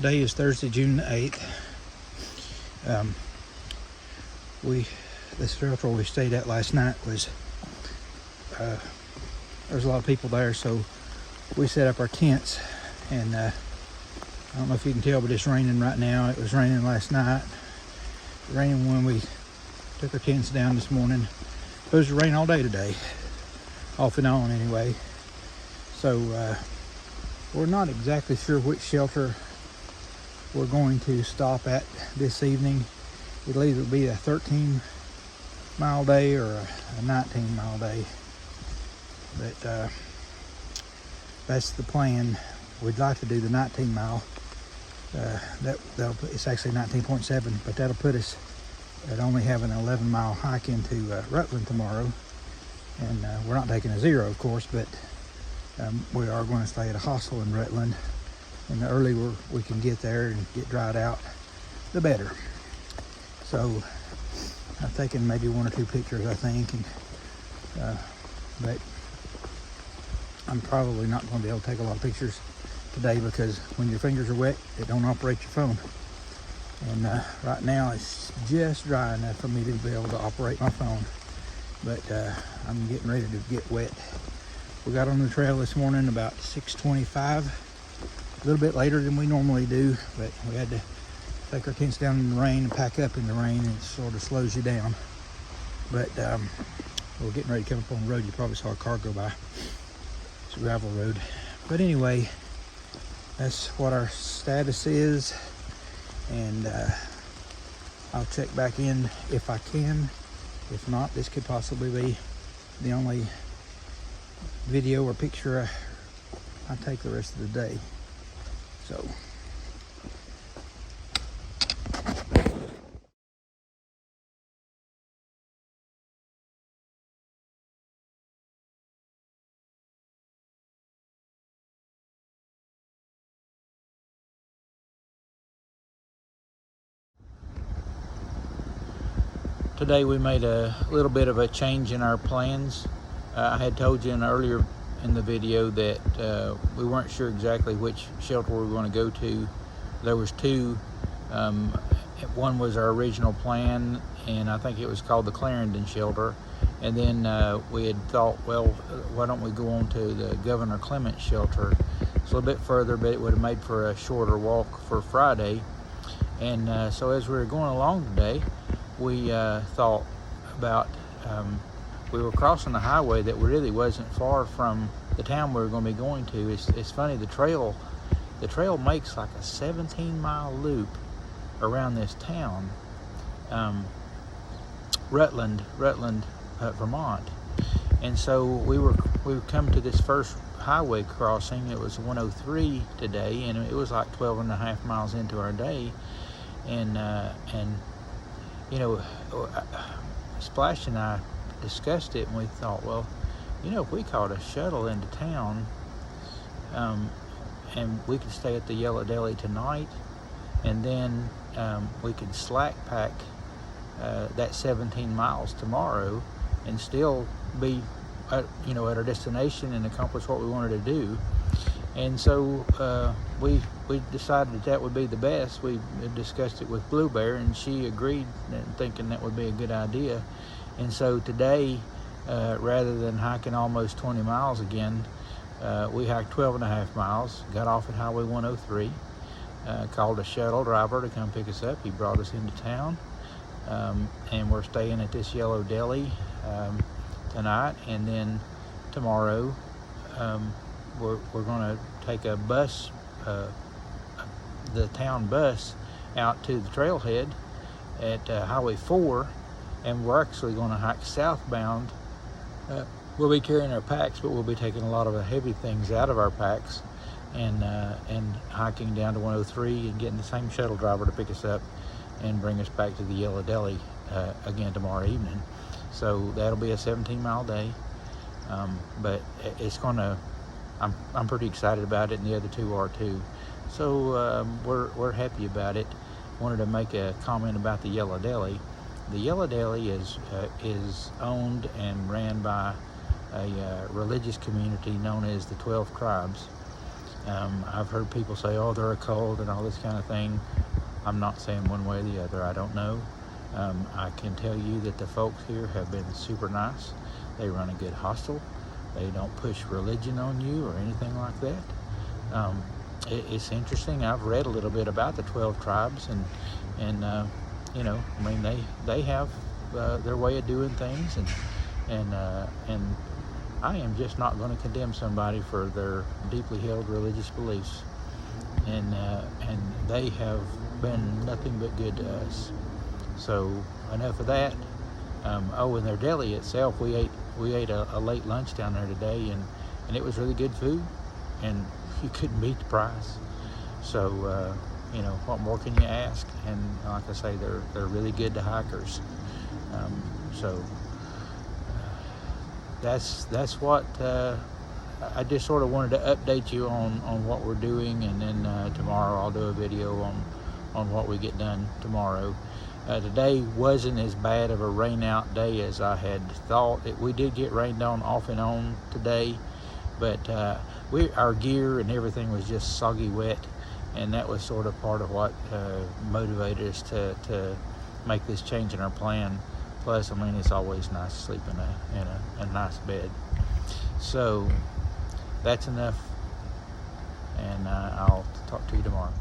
today is Thursday, June the 8th. This shelter we stayed at last night was, there's a lot of people there, so we set up our tents, and I don't know if you can tell, but it's raining right now. It was raining last night, raining when we took our tents down this morning. Supposed to rain all day today, off and on anyway. So we're not exactly sure which shelter we're going to stop at this evening. It'll either be a 13-mile day or a 19-mile day. But that's the plan. We'd like to do the 19-mile. It's actually 19.7, but that'll put us at only having an 11-mile hike into Rutland tomorrow. And we're not taking a zero, of course, but we are going to stay at a hostel in Rutland. And the earlier we can get there and get dried out, the better. So I've taken maybe one or two pictures, I think, and but I'm probably not going to be able to take a lot of pictures today because when your fingers are wet, it don't operate your phone. And right now it's just dry enough for me to be able to operate my phone, but I'm getting ready to get wet. We got on the trail this morning about 6:25, a little bit later than we normally do, but we had to take our tents down in the rain and pack up in the rain, and it sort of slows you down. But we're getting ready to come up on the road. You probably saw a car go by. It's a gravel road. But anyway, that's what our status is, and I'll check back in if I can. If not, this could possibly be the only video or picture I take the rest of the day. So today we made a little bit of a change in our plans. I had told you earlier in the video that we weren't sure exactly which shelter we were going to go to. There was two. One was our original plan, and I think it was called the Clarendon shelter. And then we had thought, well, why don't we go on to the Governor Clement shelter? It's a little bit further, but it would have made for a shorter walk for Friday. And so as we were going along today, we thought about, we were crossing the highway that really wasn't far from the town we were going to be going to. It's funny, the trail makes like a 17-mile loop around this town, Rutland, Vermont. And so we come to this first highway crossing. It was 103 today, and it was like 12 and a half miles into our day. And you know, Splash and I discussed it, and we thought, well, you know, if we caught a shuttle into town, and we could stay at the Yellow Deli tonight, and then we could slack pack that 17 miles tomorrow and still be at our destination and accomplish what we wanted to do. And so we decided that would be the best. We discussed it with Blue Bear, and she agreed, thinking that would be a good idea. And so today, rather than hiking almost 20 miles again, we hiked 12 and a half miles, got off at Highway 103, called a shuttle driver to come pick us up. He brought us into town, and we're staying at this Yellow Deli tonight, and then tomorrow we're going to take a bus, the town bus, out to the trailhead at Highway 4, and we're actually going to hike southbound. We'll be carrying our packs, but we'll be taking a lot of the heavy things out of our packs, and hiking down to 103 and getting the same shuttle driver to pick us up and bring us back to the Yellow Deli again tomorrow evening. So that'll be a 17-mile day, but it's going to, I'm pretty excited about it, and the other two are too. So we're happy about it. Wanted to make a comment about the Yellow Deli. The Yellow Deli is owned and ran by a religious community known as the 12 Tribes, I've heard people say, oh, they're a cult and all this kind of thing. I'm not saying one way or the other. I don't know. I can tell you that the folks here have been super nice. They run a good hostel. They don't push religion on you or anything like that. It's interesting. I've read a little bit about the 12 tribes, and you know, I mean, they have their way of doing things, and I am just not going to condemn somebody for their deeply held religious beliefs, and they have been nothing but good to us. So enough of that. Oh, and their deli itself, we ate a late lunch down there today, and it was really good food, and you couldn't beat the price. So you know, what more can you ask? And like I say, they're really good to hikers. So that's what I just sort of wanted to update you on what we're doing, and then tomorrow I'll do a video on what we get done tomorrow. Today wasn't as bad of a rain out day as I had thought. We did get rained on off and on today, but our gear and everything was just soggy wet, and that was sort of part of what motivated us to make this change in our plan. Plus, I mean, it's always nice to sleep in a nice bed. So that's enough, and I'll talk to you tomorrow.